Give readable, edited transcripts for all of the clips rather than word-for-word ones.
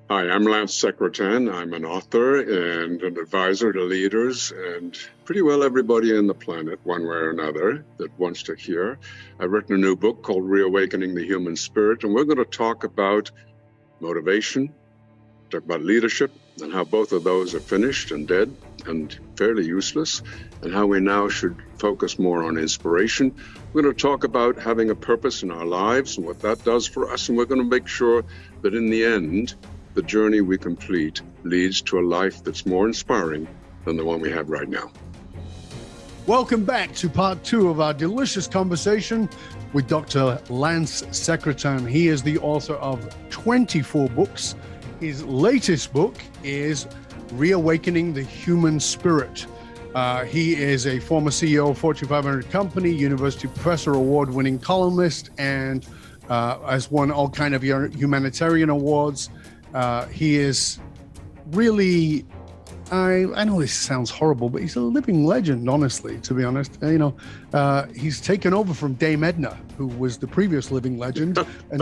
Hi, I'm Lance Secretan. I'm an author and an advisor to leaders and pretty well everybody on the planet, one way or another, that wants to hear. I've written a new book called Reawakening the Human Spirit, and we're going to talk about motivation, talk about leadership, and how both of those are finished and dead and fairly useless, and how we now should focus more on inspiration. We're going to talk about having a purpose in our lives and what that does for us, and we're going to make sure that in the end, the journey we complete leads to a life that's more inspiring than the one we have right now. Welcome back to part 2 of our delicious conversation with Dr. Lance Secretan. He is the author of 24 books. His latest book is Reawakening the Human Spirit. He is a former CEO of Fortune 500 company, university professor, award-winning columnist, and has won all kind of humanitarian awards. He is really, I know this sounds horrible, but he's a living legend, honestly, to be honest. He's taken over from Dame Edna, who was the previous living legend, and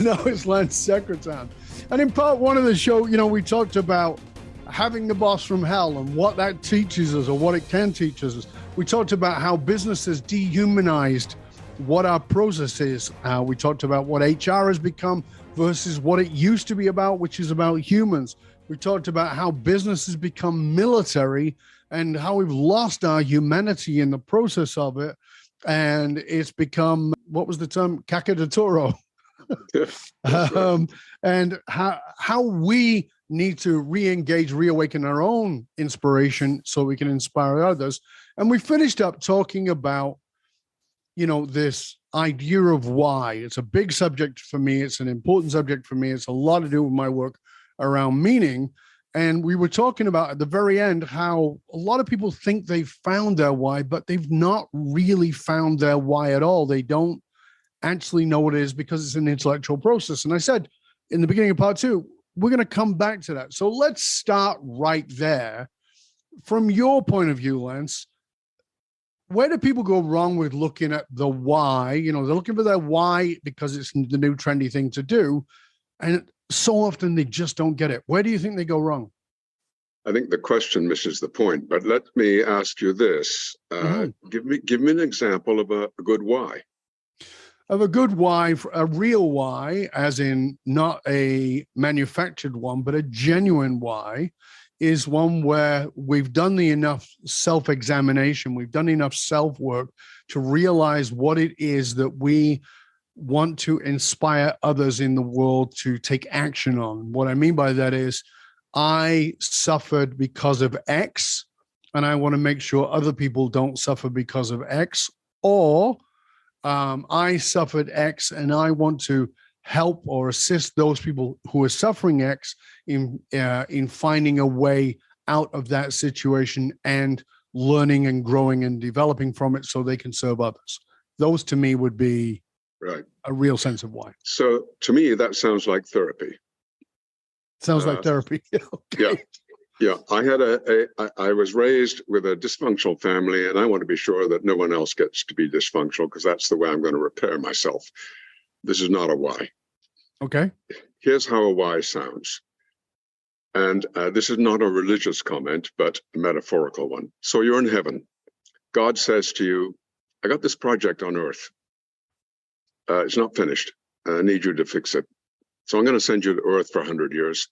now it's Lance Secretan. And in part 1 of the show, we talked about having the boss from hell and what that teaches us or what it can teach us. We talked about how business has dehumanized what our process is. We talked about what HR has become versus what it used to be about, which is about humans. We talked about how business has become military and how we've lost our humanity in the process of it. And it's become, what was the term? Caca de toro. And how we need to re-engage, reawaken our own inspiration so we can inspire others. And we finished up talking about, this idea of why. It's a big subject for me. It's an important subject for me. It's a lot to do with my work around meaning. And we were talking about at the very end how a lot of people think they've found their why, but they've not really found their why at all. They don't actually know what it is because it's an intellectual process. And I said in the beginning of part 2, we're going to come back to that. So let's start right there. From your point of view, Lance, where do people go wrong with looking at the why? They're looking for their why because it's the new trendy thing to do. And so often they just don't get it. Where do you think they go wrong? I think the question misses the point, but let me ask you this. Give me an example of a good why. Of a good why, a real why, as in not a manufactured one, but a genuine why, is one where we've done enough self-examination, we've done enough self-work to realize what it is that we want to inspire others in the world to take action on. What I mean by that is I suffered because of X, and I want to make sure other people don't suffer because of X, or I suffered X and I want to help or assist those people who are suffering X in finding a way out of that situation and learning and growing and developing from it so they can serve others. Those to me would be right. A real sense of why. So to me, that sounds like therapy. Sounds like therapy. Okay. Yeah. I was raised with a dysfunctional family, and I want to be sure that no one else gets to be dysfunctional because that's the way I'm going to repair myself. This is not a why. Okay. Here's how a why sounds. And this is not a religious comment, but a metaphorical one. So you're in heaven. God says to you, I got this project on earth. It's not finished. I need you to fix it. So I'm going to send you to earth for 100 years.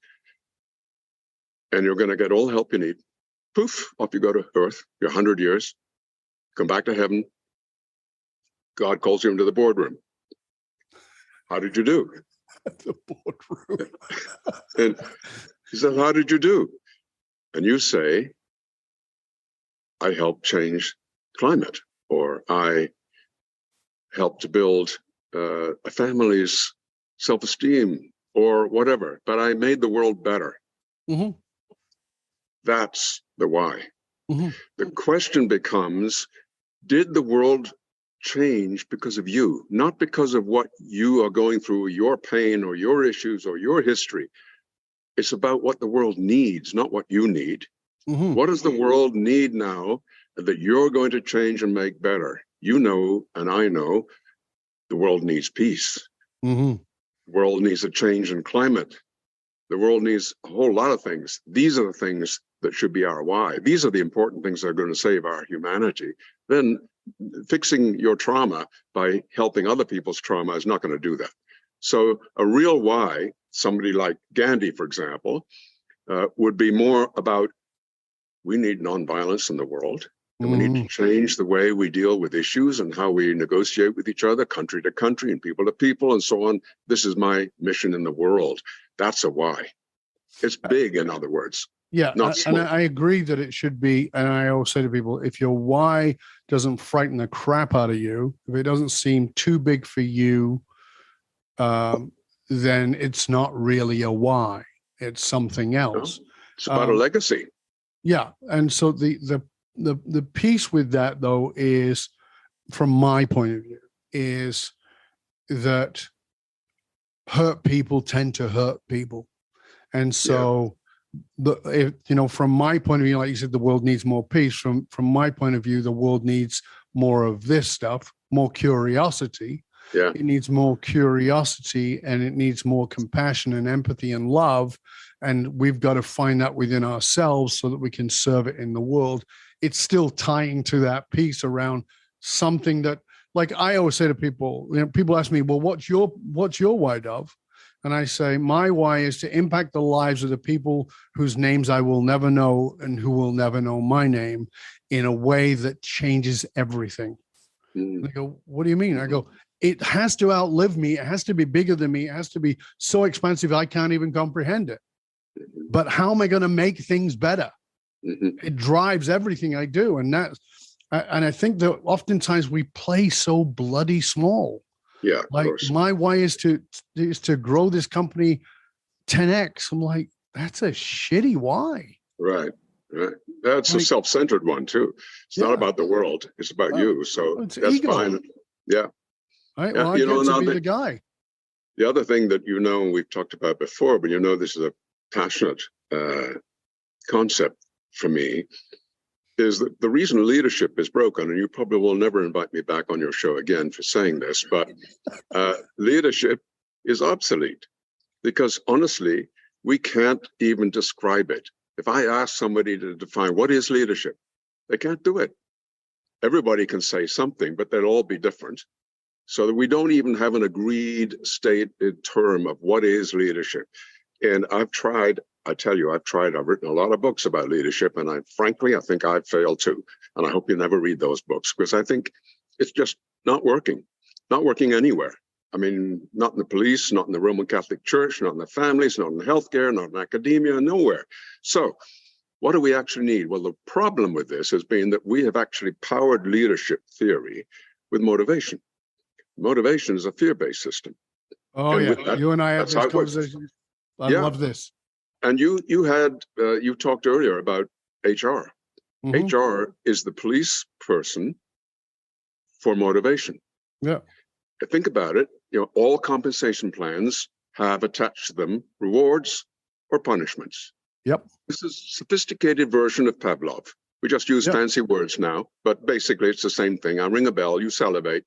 And you're going to get all the help you need. Poof, off you go to earth. You're 100 years. Come back to heaven. God calls you into the boardroom. How did you do? The boardroom. And he says, how did you do? And you say, I helped change climate, or I helped to build a family's self-esteem, or whatever, but I made the world better. Mm-hmm. That's the why. Mm-hmm. The question becomes, did the world change because of you, not because of what you are going through, your pain or your issues or your history? It's about what the world needs, not what you need. Mm-hmm. What does the world need now that you're going to change and make better? You know, and I know, the world needs peace. Mm-hmm. The world needs a change in climate. The world needs a whole lot of things. These are the things that should be our why. These are the important things that are going to save our humanity. Then fixing your trauma by helping other people's trauma is not going to do that. So a real why, somebody like Gandhi, for example, would be more about, we need nonviolence in the world. And we need to change the way we deal with issues and how we negotiate with each other, country to country and people to people and so on. This is my mission in the world. That's a why. It's big, in other words. Yeah, not small. and I agree that it should be. And I always say to people, if your why doesn't frighten the crap out of you, if it doesn't seem too big for you, then it's not really a why. It's something else. No, it's about a legacy. Yeah, and so the piece with that, though, is, from my point of view, is that hurt people tend to hurt people. And so, from my point of view, like you said, the world needs more peace. From my point of view, the world needs more of this stuff, more curiosity. Yeah. It needs more curiosity, and it needs more compassion and empathy and love. And we've got to find that within ourselves so that we can serve it in the world. It's still tying to that piece around something that, like I always say to people, people ask me, well, what's your why, Dove? And I say, my why is to impact the lives of the people whose names I will never know and who will never know my name in a way that changes everything. They go, what do you mean? I go, it has to outlive me. It has to be bigger than me. It has to be so expansive I can't even comprehend it. But how am I going to make things better? It drives everything I do. And I think that oftentimes we play so bloody small. Yeah, like my why is to grow this company 10x. I'm like, that's a shitty why. Right. That's a self-centered one too. It's not about the world. It's about you. So that's ego. Fine. Yeah. Right. Well, I get to be the guy. The other thing that we've talked about before, but this is a passionate concept for me, is that the reason leadership is broken, and you probably will never invite me back on your show again for saying this, but leadership is obsolete, because honestly, we can't even describe it. If I ask somebody to define what is leadership, they can't do it. Everybody can say something, but they'll all be different. So that we don't even have an agreed stated term of what is leadership. And I've written a lot of books about leadership, and I think I've failed too. And I hope you never read those books, because I think it's just not working anywhere. I mean, not in the police, not in the Roman Catholic Church, not in the families, not in healthcare, not in academia, nowhere. So what do we actually need? Well, the problem with this has been that we have actually powered leadership theory with motivation. Motivation is a fear-based system. Oh, and yeah. You and I had this conversation. I love this. And you talked earlier about HR. HR is the police person for motivation. Yeah. Think about it. All compensation plans have attached to them rewards or punishments. Yep. This is a sophisticated version of Pavlov. We just use fancy words now, but basically it's the same thing. I ring a bell, you salivate.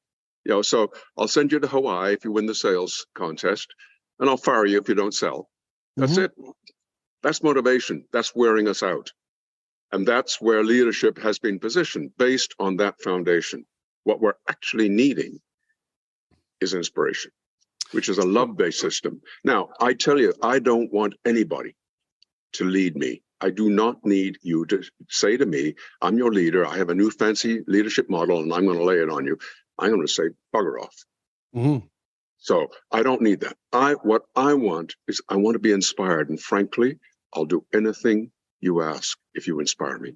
So I'll send you to Hawaii if you win the sales contest, and I'll fire you if you don't sell. That's it. That's motivation. That's wearing us out. And that's where leadership has been positioned, based on that foundation. What we're actually needing is inspiration, which is a love-based system. Now, I tell you, I don't want anybody to lead me. I do not need you to say to me, I'm your leader, I have a new fancy leadership model, and I'm going to lay it on you. I'm going to say, bugger off. So I don't need that. What I want is, I want to be inspired. And frankly, I'll do anything you ask if you inspire me.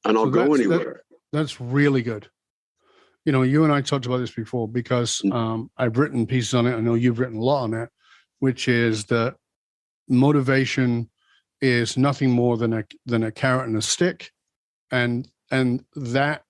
And I'll go anywhere. That's really good. You and I talked about this before, because I've written pieces on it. I know you've written a lot on it, which is that motivation is nothing more than a carrot and a stick. And that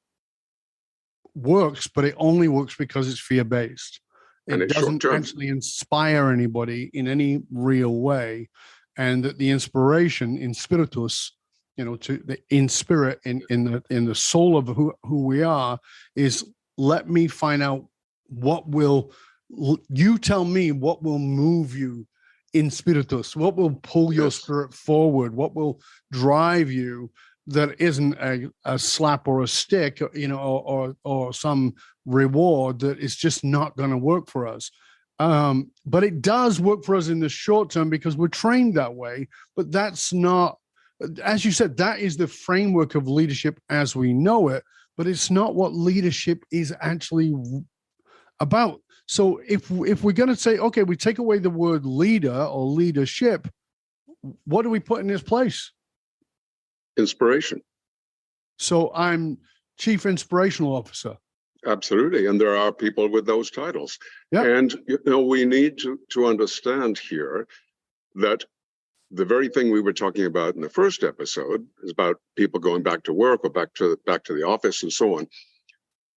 works, but it only works because it's fear-based. It doesn't actually inspire anybody in any real way. And that the inspiration in spiritus, in spirit, in the soul of who we are, is, let me find out what will you tell me what will move you in spiritus, what will pull your spirit forward, what will drive you, that isn't a slap or a stick, or some reward that is just not going to work for us. But it does work for us in the short term because we're trained that way. But that's not, as you said, that is the framework of leadership as we know it, but it's not what leadership is actually about. So if we're going to say, okay, we take away the word leader or leadership, what do we put in its place? Inspiration. So I'm chief inspirational officer. Absolutely. And there are people with those titles. Yep. And, we need to understand here that the very thing we were talking about in the first episode is about people going back to work or back to the office and so on.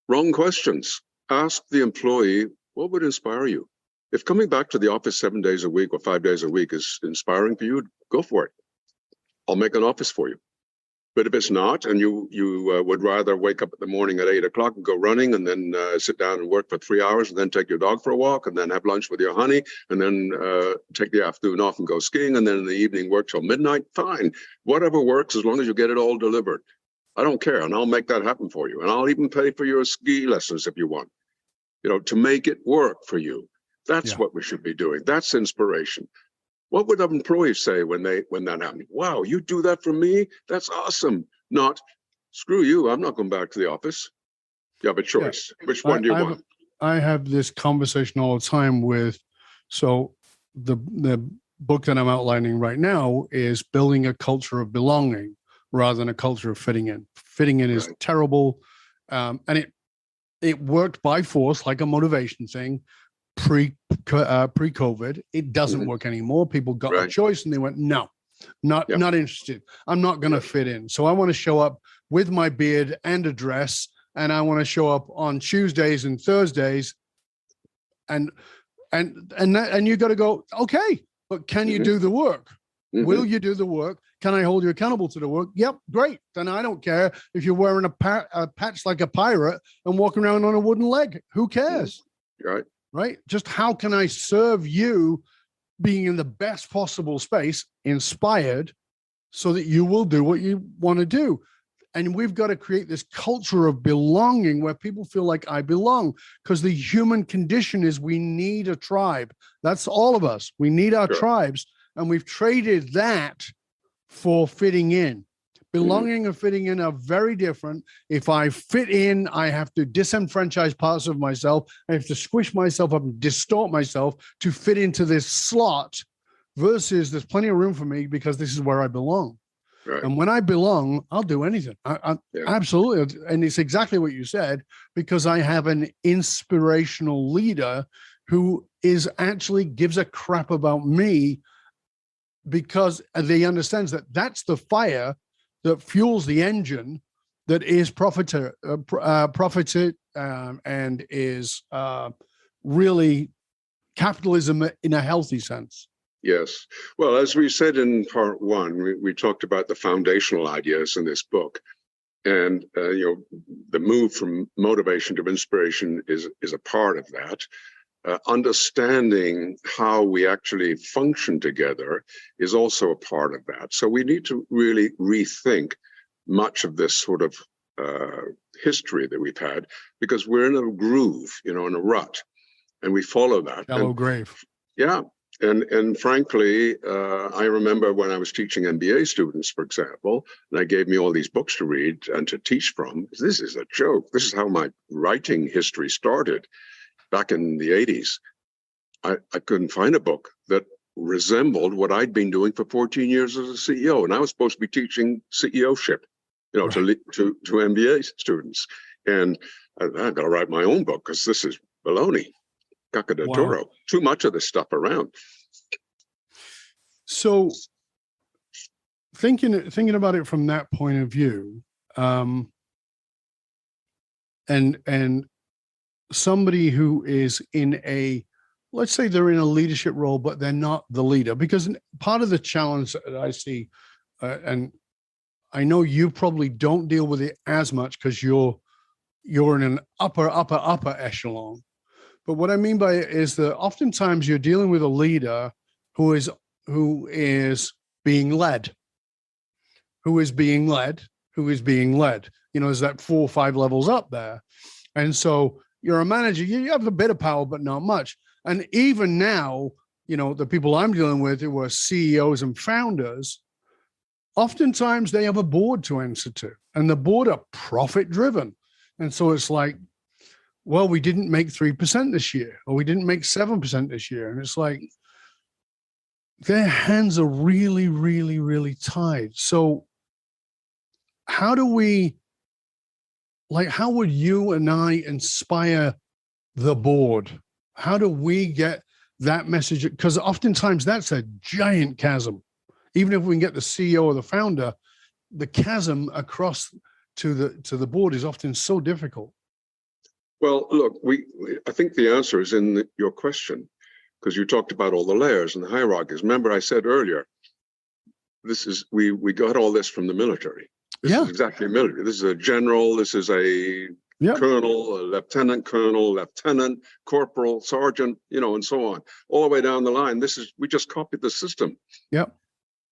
Wrong questions. Ask the employee, what would inspire you? If coming back to the office 7 days a week or 5 days a week is inspiring for you, go for it. I'll make an office for you. But if it's not, and you would rather wake up in the morning at 8 o'clock and go running and then sit down and work for 3 hours and then take your dog for a walk and then have lunch with your honey and then take the afternoon off and go skiing and then in the evening work till midnight, fine. Whatever works as long as you get it all delivered. I don't care, and I'll make that happen for you. And I'll even pay for your ski lessons if you want, to make it work for you. That's what we should be doing. That's inspiration. What would an employee say when that happens? Wow, you do that for me? That's awesome. Not, screw you, I'm not going back to the office. You have a choice. Yeah. Which one do you want? I have this conversation all the time with, so the book that I'm outlining right now is building a culture of belonging rather than a culture of fitting in. Fitting in is terrible. And it worked by force, like a motivation thing. Pre-COVID, it doesn't work anymore. People got a choice and they went, no, not interested. I'm not going to fit in. So I want to show up with my beard and a dress, and I want to show up on Tuesdays and Thursdays. And you got to go, okay, but can you do the work? Will you do the work? Can I hold you accountable to the work? Yep, great. Then I don't care if you're wearing a patch like a pirate and walking around on a wooden leg. Who cares? Right? Just how can I serve you being in the best possible space, inspired, so that you will do what you want to do? And we've got to create this culture of belonging where people feel like I belong, because the human condition is we need a tribe. That's all of us. We need our tribes. And we've traded that for fitting in. Belonging and fitting in are very different. If I fit in, I have to disenfranchise parts of myself. I have to squish myself up and distort myself to fit into this slot, versus there's plenty of room for me because this is where I belong. Right. And when I belong, I'll do anything. Absolutely. And it's exactly what you said, because I have an inspirational leader who is actually gives a crap about me, because they understands that that's the fire that fuels the engine that is profited and is really capitalism in a healthy sense. Yes. Well, as we said in part one, we talked about the foundational ideas in this book. And, the move from motivation to inspiration is a part of that. Understanding how we actually function together is also a part of that. So we need to really rethink much of this sort of history that we've had, because we're in a groove, in a rut, and we follow that. Shallow grave. Yeah. And frankly, I remember when I was teaching MBA students, for example, and they gave me all these books to read and to teach from. This is a joke. This is how my writing history started. Back in the 80s, I couldn't find a book that resembled what I'd been doing for 14 years as a CEO. And I was supposed to be teaching CEO-ship, to MBA students. And I got to write my own book because this is baloney, caca de toro. Too much of this stuff around. So thinking about it from that point of view, and somebody who is in let's say they're in a leadership role, but they're not the leader, because part of the challenge that I see, and I know you probably don't deal with it as much because you're in an upper echelon, But what I mean by it is that oftentimes you're dealing with a leader who is being led, who is being led, who is being led. You know, there's that 4 or 5 levels up there. And so you're a manager, you have a bit of power, but not much. And even now, you know, the people I'm dealing with who are CEOs and founders, oftentimes they have a board to answer to, and the board are profit driven. And so it's like, well, we didn't make 3% this year, or we didn't make 7% this year. And it's like, their hands are really, really, really tied. So how do we, like, how would you and I inspire the board? How do we get that message? Because oftentimes that's a giant chasm. Even if we can get the CEO or the founder, the chasm across to the board is often so difficult. Well, look, I think the answer is in your question, because you talked about all the layers and the hierarchies. Remember, I said earlier, we got all this from the military. This is exactly military. This is a general. This is a colonel, a lieutenant colonel, lieutenant, corporal, sergeant, you know, and so on, all the way down the line. We just copied the system. Yep.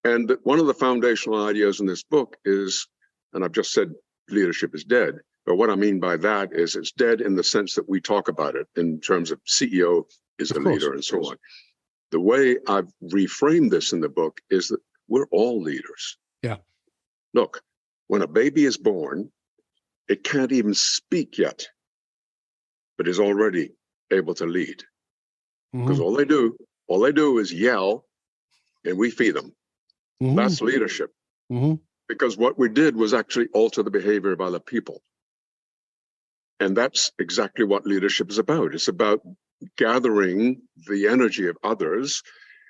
And one of the foundational ideas in this book is, and I've just said leadership is dead. But what I mean by that is it's dead in the sense that we talk about it in terms of CEO is a leader and so on. The way I've reframed this in the book is that we're all leaders. Yeah. Look, when a baby is born, it can't even speak yet, but is already able to lead. Because all they do is yell, and we feed them. That's leadership. Because what we did was actually alter the behavior of other people. And that's exactly what leadership is about. It's about gathering the energy of others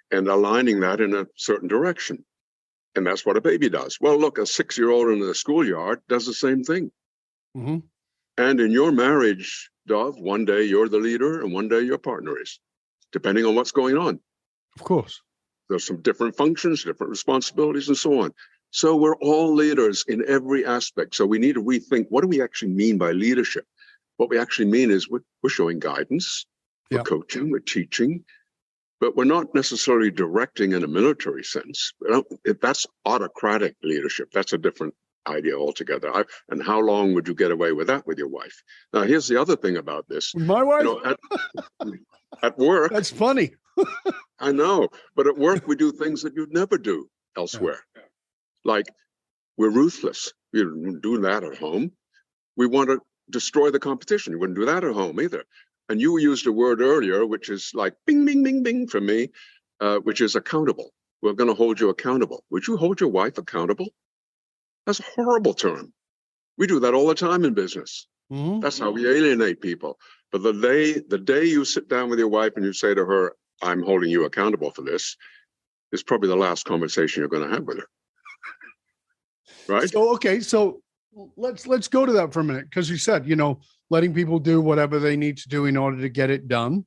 and aligning that in a certain direction. And that's what a baby does. Well, look, a 6-year-old in the schoolyard does the same thing. And in your marriage, Dov, one day you're the leader and one day your partner is, depending on what's going on. Of course. There's some different functions, different responsibilities, and so on. So we're all leaders in every aspect. So we need to rethink, what do we actually mean by leadership? What we actually mean is we're showing guidance, we're coaching, we're teaching, but we're not necessarily directing in a military sense. That's autocratic leadership. That's a different idea altogether. And how long would you get away with that with your wife? Now, here's the other thing about this. My wife? You know, at work. That's funny. I know, but at work we do things that you'd never do elsewhere. Like, we're ruthless. We don't do that at home. We want to destroy the competition. You wouldn't do that at home either. And you used a word earlier, which is like bing, bing, bing, bing for me, which is accountable. We're going to hold you accountable. Would you hold your wife accountable? That's a horrible term. We do that all the time in business. That's how we alienate people. But the day you sit down with your wife and you say to her, I'm holding you accountable for this, is probably the last conversation you're going to have with her. Right? So let's go to that for a minute, because you said, you know, letting people do whatever they need to do in order to get it done,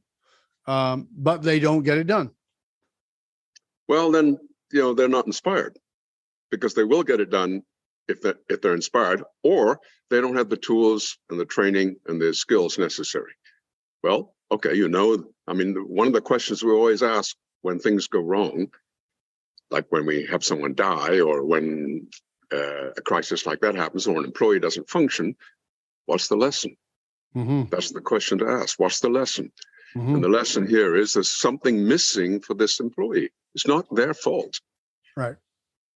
but they don't get it done. Well, then, you know, they're not inspired, because they will get it done if they're inspired, or they don't have the tools and the training and the skills necessary. Well, okay, you know, I mean, one of the questions we always ask when things go wrong, like when we have someone die, or when a crisis like that happens, or an employee doesn't function, what's the lesson? That's the question to ask. What's the lesson? And the lesson here is there's something missing for this employee. It's not their fault. Right.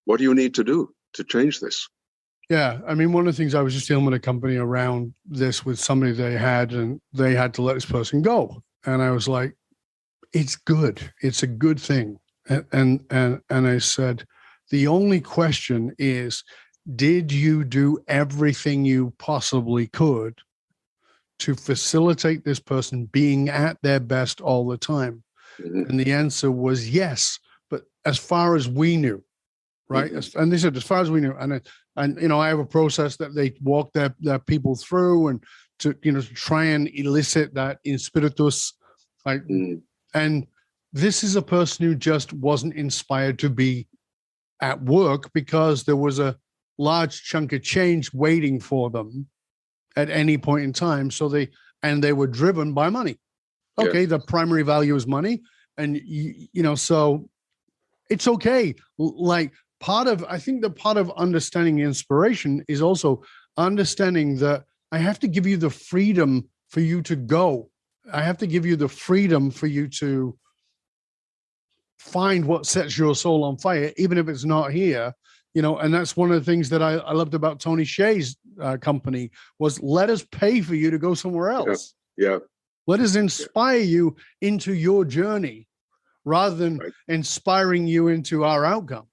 What do you need to do to change this? Yeah. I mean, one of the things, I was just dealing with a company around this with somebody they had, and they had to let this person go. And I was like, it's good. It's a good thing. And I said, the only question is, did you do everything you possibly could to facilitate this person being at their best all the time? And the answer was yes, but as far as we knew, right? And they said, as far as we knew, and you know, I have a process that they walk their people through, and to, you know, to try and elicit that in spiritus, like, and this is a person who just wasn't inspired to be at work because there was a large chunk of change waiting for them at any point in time. So they were driven by money. okay, the primary value is money. And, so it's okay. Like I think that part of understanding inspiration is also understanding that I have to give you the freedom for you to go. I have to give you the freedom for you to find what sets your soul on fire, even if it's not here. And that's one of the things that I loved about Tony Hsieh's company was let us pay for you to go somewhere else. Yeah. Let us inspire you into your journey rather than inspiring you into our outcomes.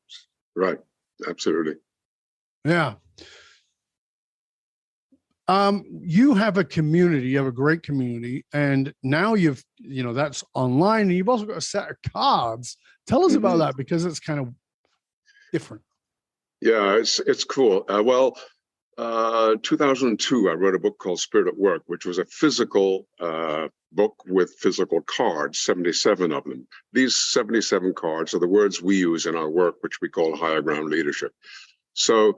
Right. Absolutely. Yeah. You have a community, you have a great community, and now that's online, and you've also got a set of cards. Tell us about that, because it's kind of different. Yeah, it's cool. 2002, I wrote a book called Spirit at Work, which was a physical book with physical cards, 77 of them. These 77 cards are the words we use in our work, which we call higher ground leadership. So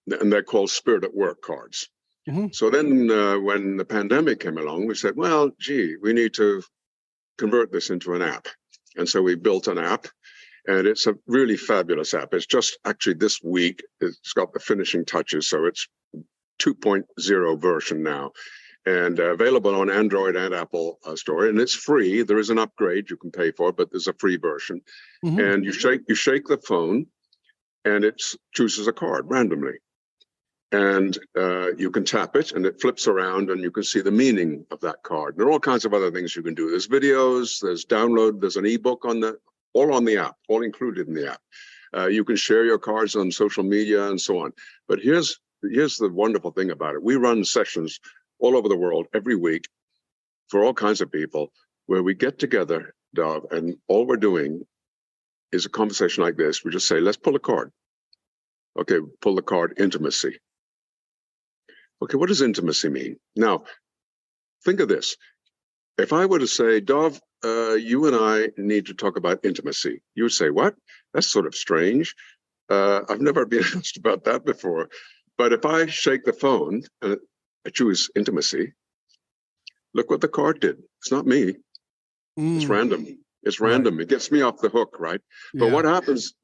and they're called Spirit at Work cards. Mm-hmm. So then when the pandemic came along, we said, well, gee, we need to convert this into an app. And so we built an app, and it's a really fabulous app. It's just actually this week, it's got the finishing touches. So it's 2.0 version now, and available on Android and Apple Store. And it's free. There is an upgrade you can pay for, but there's a free version. Mm-hmm. And you shake the phone, and it chooses a card randomly. And you can tap it, and it flips around, and you can see the meaning of that card. There are all kinds of other things you can do. There's videos, there's download, there's an ebook all on the app, all included in the app. You can share your cards on social media and so on. But here's the wonderful thing about it. We run sessions all over the world every week for all kinds of people where we get together, Dov, and all we're doing is a conversation like this. We just say, let's pull a card. Okay, pull the card intimacy. Okay, what does intimacy mean? Now, think of this. If I were to say, Dov, you and I need to talk about intimacy, you would say, what? That's sort of strange. I've never been asked about that before. But if I shake the phone and I choose intimacy, look what the card did. It's not me. It's random. It's random. Right. It gets me off the hook, right? Yeah. But what happens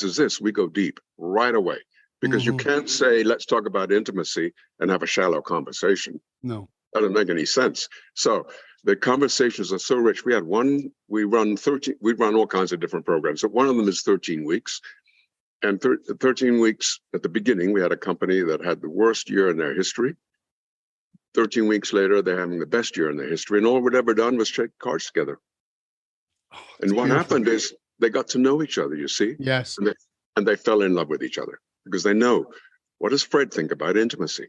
is this: we go deep right away, because you can't say, let's talk about intimacy and have a shallow conversation. No. That doesn't make any sense. So the conversations are so rich. We run all kinds of different programs. So one of them is 13 weeks. And 13 weeks at the beginning, we had a company that had the worst year in their history. 13 weeks later, they're having the best year in their history. And all we'd ever done was shake cards together. Oh, and what happened is they got to know each other, you see? Yes. And they fell in love with each other, because they know, what does Fred think about intimacy?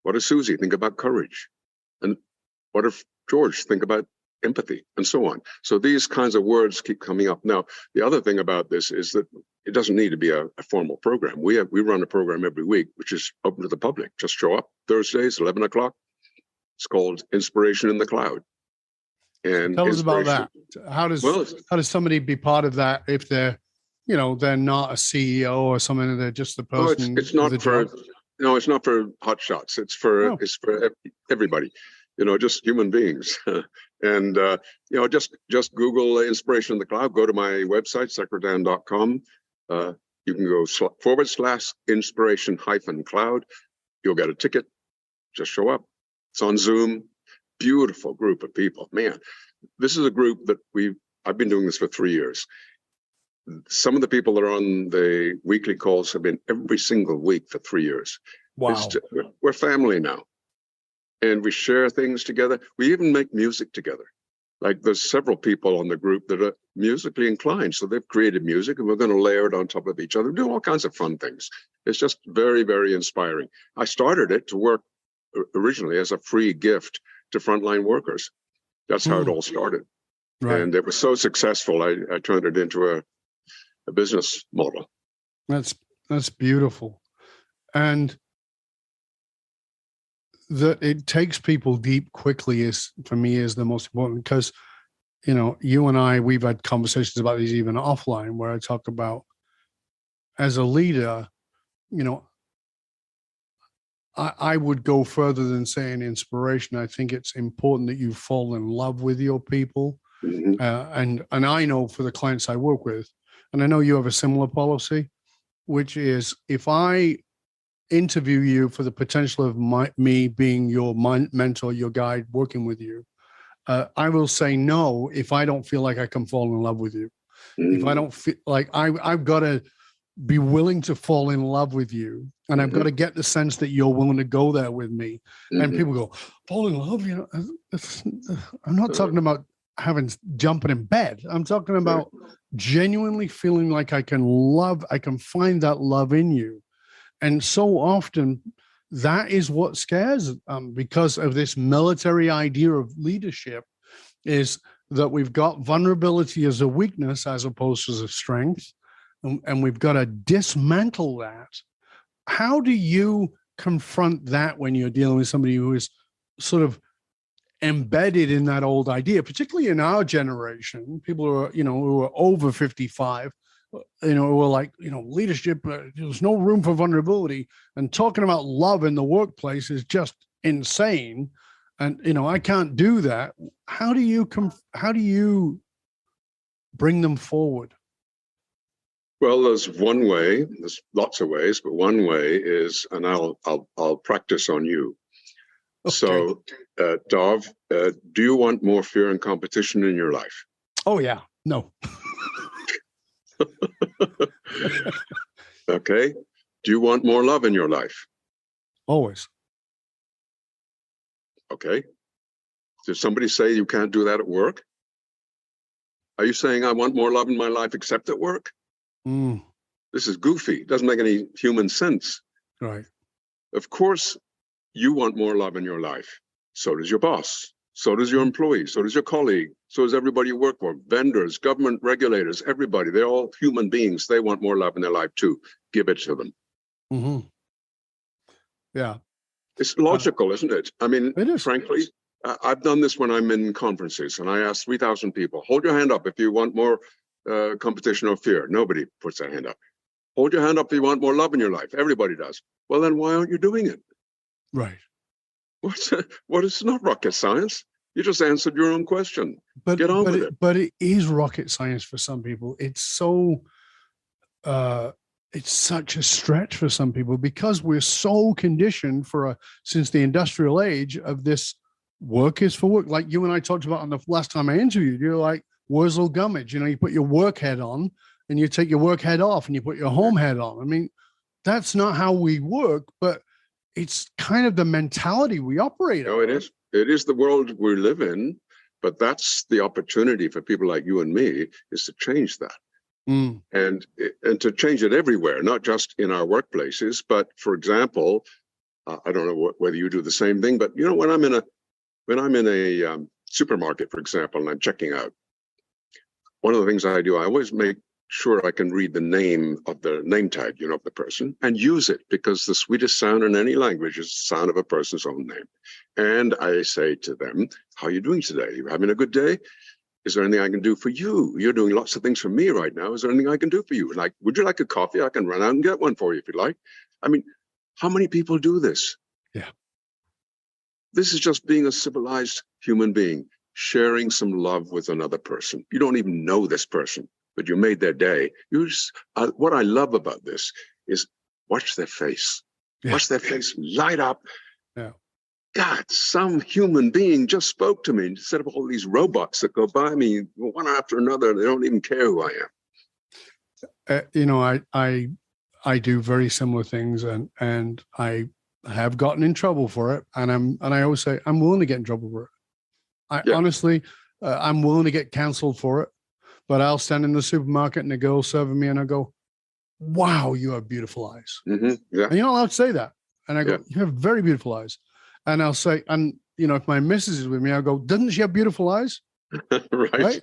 What does Susie think about courage? And what does George think about empathy, and so on? So these kinds of words keep coming up. Now, the other thing about this is that it doesn't need to be a formal program. We run a program every week, which is open to the public. Just show up Thursdays, 11 o'clock. It's called Inspiration in the Cloud. And tell us about that. How does somebody be part of that if they're not a CEO or something? They're just the person. It's not for hot shots. It's for everybody. Just human beings. And just Google Inspiration in the Cloud. Go to my website, secretan.com. You can go /inspiration-cloud. You'll get a ticket. Just show up. It's on Zoom. Beautiful group of people. Man, this is a group that I've been doing this for 3 years. Some of the people that are on the weekly calls have been every single week for 3 years. Wow. We're family now. And we share things together. We even make music together. Like, there's several people on the group that are musically inclined. So they've created music, and we're going to layer it on top of each other. We do all kinds of fun things. It's just very, very inspiring. I started it to work originally as a free gift to frontline workers. That's how it all started. Right. And it was so successful, I turned it into a business model. That's beautiful. And that it takes people deep quickly for me is the most important, because you and I, we've had conversations about these even offline, where I talk about, as a leader, I would go further than saying inspiration. I think it's important that you fall in love with your people. Mm-hmm. And I know for the clients I work with, and I know you have a similar policy, which is if I interview you for the potential of me being your mentor, your guide, working with you, I will say no if I don't feel like I can fall in love with you. Mm-hmm. If I don't feel like I've got to be willing to fall in love with you, and I've got to get the sense that you're willing to go there with me. And people go, fall in love, I'm not talking about jumping in bed. I'm talking about genuinely feeling like I can find that love in you. And so often that is what scares because of this military idea of leadership, is that we've got vulnerability as a weakness as opposed to a strength. And we've got to dismantle that. How do you confront that when you're dealing with somebody who is sort of embedded in that old idea, particularly in our generation, people who are over 55, who are like, leadership, there's no room for vulnerability, and talking about love in the workplace is just insane. And, I can't do that. How do you bring them forward? Well, there's one way. There's lots of ways, but one way is, and I'll practice on you. Okay. So, Dov, do you want more fear and competition in your life? Oh yeah, no. Okay. Do you want more love in your life? Always. Okay. Did somebody say you can't do that at work? Are you saying I want more love in my life except at work? This is goofy. It doesn't make any human sense. Right. Of course, you want more love in your life. So does your boss. So does your employee. So does your colleague. So does everybody you work for. Vendors, government regulators, everybody. They're all human beings. They want more love in their life too. Give it to them. Mm-hmm. Yeah. It's logical, isn't it? I mean, it is. Frankly, I've done this when I'm in conferences, and I ask 3,000 people, hold your hand up if you want more competition or fear. Nobody puts their hand up. Hold your hand up if you want more love in your life. Everybody does. Well, then why aren't you doing it? Right. What is not rocket science? You just answered your own question. Get on with it. But it is rocket science for some people. It's so it's such a stretch for some people because we're so conditioned since the industrial age of this work is for work. Like you and I talked about on the last time I interviewed, you're like Wurzel Gummidge, you put your work head on and you take your work head off and you put your home head on. I mean, that's not how we work, but it's kind of the mentality we operate on. No, it is. It is the world we live in, but that's the opportunity for people like you and me is to change that. And to change it everywhere, not just in our workplaces, but for example, I don't know whether you do the same thing, but when I'm in a supermarket, for example, and I'm checking out, one of the things I do, I always make sure I can read the name of the name tag, of the person and use it, because the sweetest sound in any language is the sound of a person's own name. And I say to them, how are you doing today? You having a good day? Is there anything I can do for you? You're doing lots of things for me right now. Is there anything I can do for you? Like, would you like a coffee? I can run out and get one for you if you like. I mean, how many people do this? Yeah. This is just being a civilized human being, sharing some love with another person. You don't even know this person, but you made their day. What I love about this is watch their face. Yeah. Watch their face light up. Yeah. God, some human being just spoke to me instead of all these robots that go by me one after another. They don't even care who I am. I do very similar things, and I have gotten in trouble for it. And I always say I'm willing to get in trouble for it. Honestly, I'm willing to get canceled for it. But I'll stand in the supermarket and the girl serving me, and I go, "Wow, you have beautiful eyes." Mm-hmm. Yeah. And you're not allowed to say that. And I go, "You have very beautiful eyes." And I'll say, and if my missus is with me, I'll go, "Doesn't she have beautiful eyes?" Right.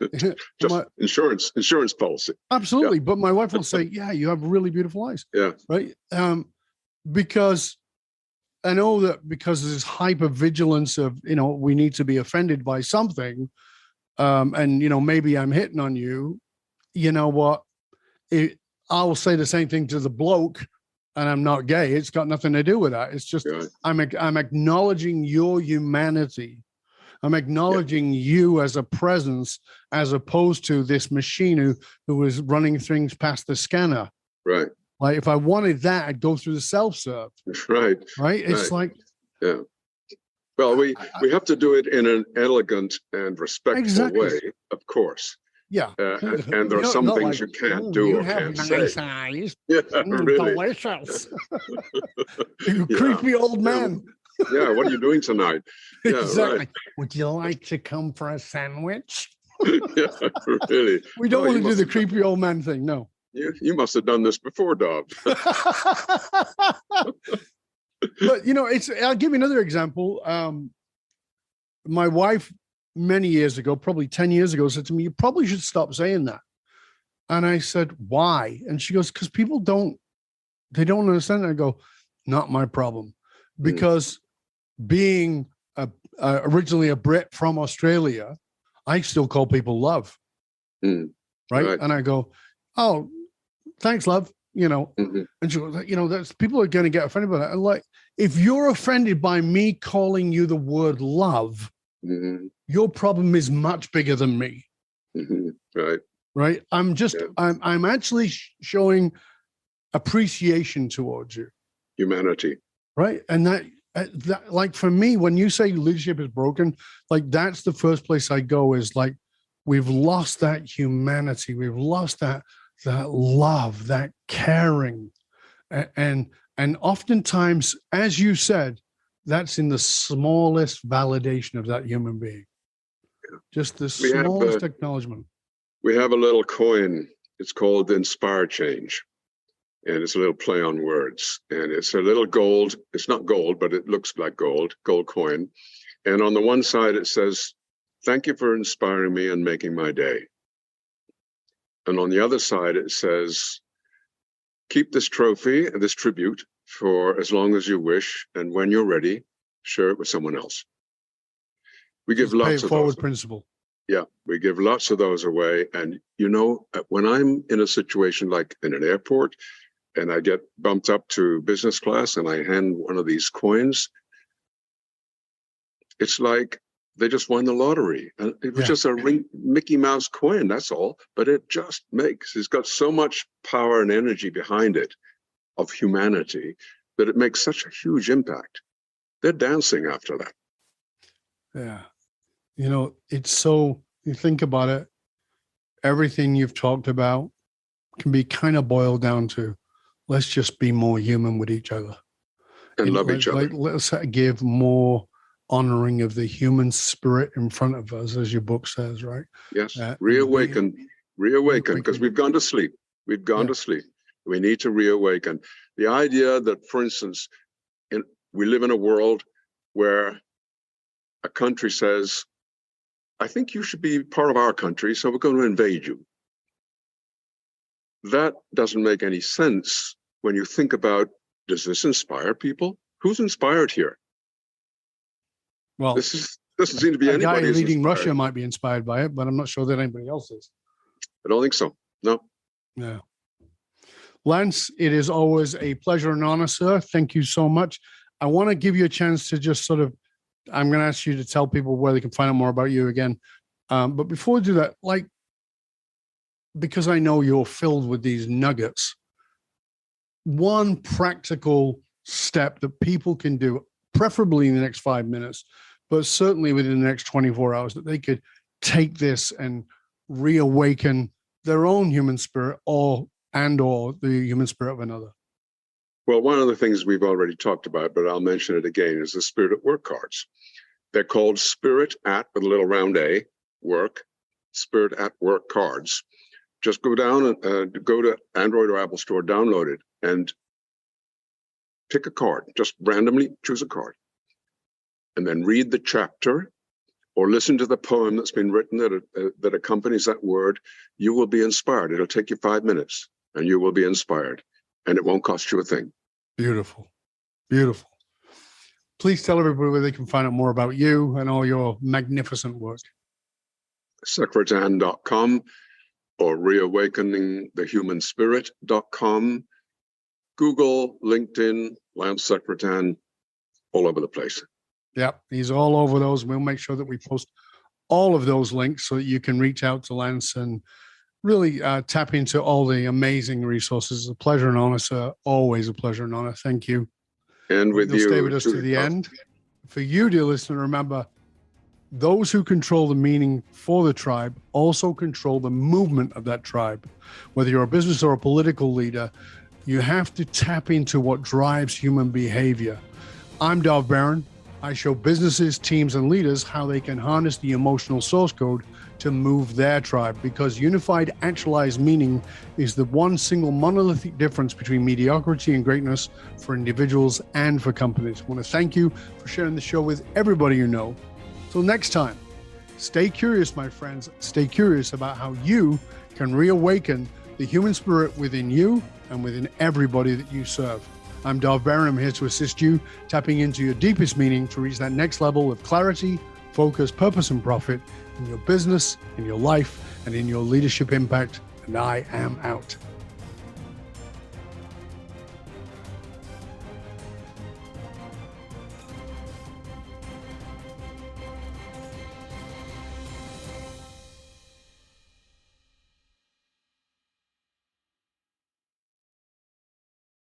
Just insurance policy. Absolutely. Yeah. But my wife will say, "Yeah, you have really beautiful eyes." Yeah. Right. Because I know that because there's hyper vigilance of, we need to be offended by something. And, maybe I'm hitting on you, you know what? I'll say the same thing to the bloke and I'm not gay. It's got nothing to do with that. It's just I'm acknowledging your humanity. I'm acknowledging you as a presence, as opposed to this machine who is running things past the scanner. Right. Like if I wanted that, I'd go through the self-serve. Right. Right. It's like, yeah. Well, we have to do it in an elegant and respectful way, of course. Yeah. And there are some things you can't do or can't say. Nice eyes. Yeah, really. Delicious. You creepy old man. Yeah, what are you doing tonight? Yeah, exactly. Right. Would you like to come for a sandwich? Yeah, really. We don't want to do the creepy old man thing. No. You must have done this before, Dob. But, I'll give you another example. My wife, many years ago, probably 10 years ago, said to me, you probably should stop saying that. And I said, why? And she goes, because people don't understand. And I go, not my problem. Because being originally a Brit from Australia, I still call people love. Right? And I go, oh, thanks, love. And she goes, that's people are going to get offended by that. And like, if you're offended by me calling you the word love, your problem is much bigger than me. Right. Right. I'm actually showing appreciation towards you. Humanity. Right. And that, like for me, when you say leadership is broken, like that's the first place I go is like, we've lost that humanity. We've lost that love, that caring. And oftentimes, as you said, that's in the smallest validation of that human being. Just the smallest acknowledgement. We have a little coin. It's called the Inspire Change. And it's a little play on words. And it's a little gold. It's not gold, but it looks like gold coin. And on the one side, it says, thank you for inspiring me and making my day. And on the other side, it says, keep this trophy, this tribute, for as long as you wish. And when you're ready, share it with someone else. We give lots of forward principle. Yeah, we give lots of those away. And, when I'm in a situation like in an airport and I get bumped up to business class and I hand one of these coins, it's like they just won the lottery. And it was just a Mickey Mouse coin, that's all. But it's got so much power and energy behind it of humanity that it makes such a huge impact. They're dancing after that. Yeah. It's so, you think about it, everything you've talked about can be kind of boiled down to, let's just be more human with each other. And love each other. Let's give more honoring of the human spirit in front of us, as your book says, right? Yes. Reawaken, because we've gone to sleep. We've gone to sleep. We need to reawaken. The idea that, for instance, we live in a world where a country says, I think you should be part of our country, so we're going to invade you. That doesn't make any sense when you think about, does this inspire people? Who's inspired here? Well, this doesn't seem to be anybody. The guy leading Russia might be inspired by it, but I'm not sure that anybody else is. I don't think so. No. Yeah. Lance, it is always a pleasure and honor, sir. Thank you so much. I want to give you a chance to just sort of, I'm going to ask you to tell people where they can find out more about you again. But before we do that, because I know you're filled with these nuggets, one practical step that people can do, preferably in the next 5 minutes, but certainly within the next 24 hours, that they could take this and reawaken their own human spirit or the human spirit of another. Well, one of the things we've already talked about, but I'll mention it again, is the Spirit at Work cards. They're called Spirit at, with a little round A, work, Spirit at Work cards. Just go down and go to Android or Apple Store, download it, and pick a card. Just randomly choose a card. And then read the chapter or listen to the poem that's been written that accompanies that word. You will be inspired. It'll take you 5 minutes, and you will be inspired. And it won't cost you a thing. Beautiful. Beautiful. Please tell everybody where they can find out more about you and all your magnificent work. Secretan.com or reawakeningthehumanspirit.com. Google, LinkedIn, Lance Secretan, all over the place. Yep, he's all over those. We'll make sure that we post all of those links so that you can reach out to Lance and really tap into all the amazing resources. It's a pleasure and honor, sir. Always a pleasure and honor. Thank you. And with you, stay with us to the end. For you, dear listener, remember, those who control the meaning for the tribe also control the movement of that tribe. Whether you're a business or a political leader, you have to tap into what drives human behavior. I'm Dov Barron. I show businesses, teams, and leaders how they can harness the emotional source code to move their tribe, because unified actualized meaning is the one single monolithic difference between mediocrity and greatness for individuals and for companies. I want to thank you for sharing the show with everybody you know. Till next time, stay curious, my friends. Stay curious about how you can reawaken the human spirit within you and within everybody that you serve. I'm Dov Barron. I'm here to assist you tapping into your deepest meaning to reach that next level of clarity, focus, purpose, and profit in your business, in your life, and in your leadership impact. And I am out.